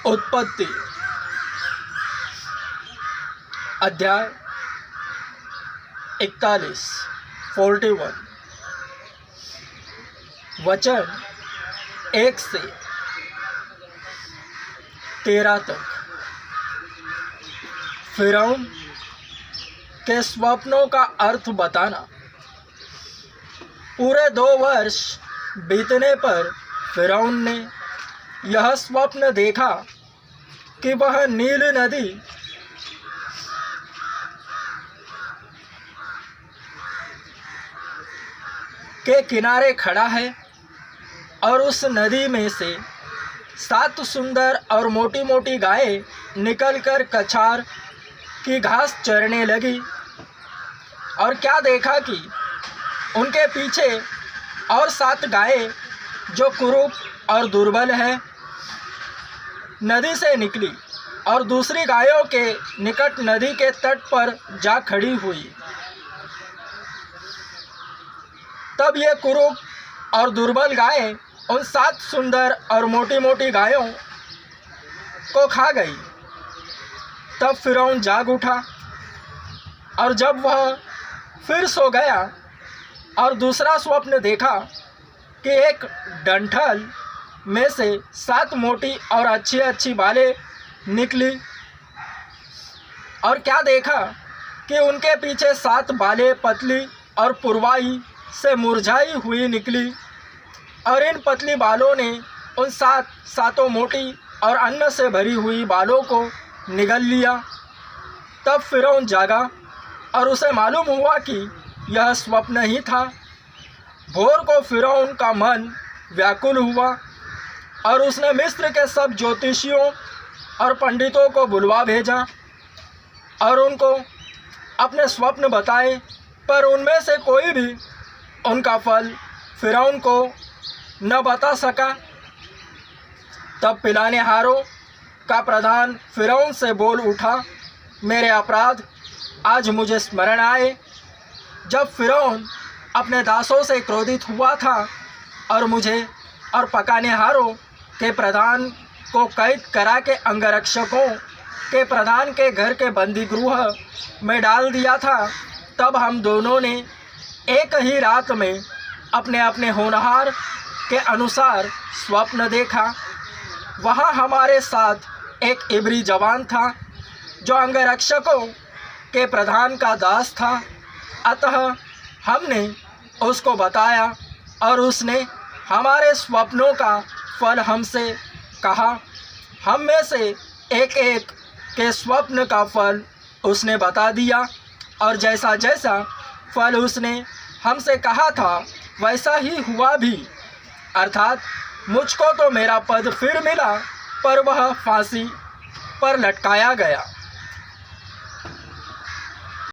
उत्पत्ति अध्याय 41 वचन 1 से 13 तक। फिरौन के स्वप्नों का अर्थ बताना। पूरे 2 वर्ष बीतने पर फिरौन ने यह स्वप्न देखा कि वह नील नदी के किनारे खड़ा है और उस नदी में से 7 सुंदर और मोटी मोटी गायें निकलकर कछार की घास चरने लगी। और क्या देखा कि उनके पीछे और 7 गायें जो कुरूप और दुर्बल है नदी से निकली और दूसरी गायों के निकट नदी के तट पर जा खड़ी हुई। तब ये कुरूप और दुर्बल गायें उन 7 सुंदर और मोटी मोटी गायों को खा गई। तब फिरौन जाग उठा और जब वह फिर सो गया और दूसरा स्वप्न देखा कि एक डंठल में से 7 मोटी और अच्छी अच्छी बालें निकली। और क्या देखा कि उनके पीछे 7 बालें पतली और पुरवाई से मुरझाई हुई निकली और इन पतली बालों ने उन 7 मोटी और अन्न से भरी हुई बालों को निगल लिया। तब फिरौन जागा और उसे मालूम हुआ कि यह स्वप्न ही था। भोर को फिरौन का मन व्याकुल हुआ और उसने मिस्र के सब ज्योतिषियों और पंडितों को बुलवा भेजा और उनको अपने स्वप्न बताए, पर उनमें से कोई भी उनका फल फिरौन को न बता सका। तब पिलानेहारों का प्रधान फिरौन से बोल उठा, मेरे अपराध आज मुझे स्मरण आए। जब फिरौन अपने दासों से क्रोधित हुआ था और मुझे और पकानेहारों के प्रधान को कैद करा के अंगरक्षकों के प्रधान के घर के बंदीगृह में डाल दिया था, तब हम दोनों ने एक ही रात में अपने अपने होनहार के अनुसार स्वप्न देखा। वहाँ हमारे साथ एक इब्री जवान था जो अंगरक्षकों के प्रधान का दास था। अतः हमने उसको बताया और उसने हमारे स्वप्नों का फल हमसे कहा। हम में से एक एक के स्वप्न का फल उसने बता दिया और जैसा जैसा फल उसने हमसे कहा था वैसा ही हुआ भी। अर्थात मुझको तो मेरा पद फिर मिला, पर वह फांसी पर लटकाया गया।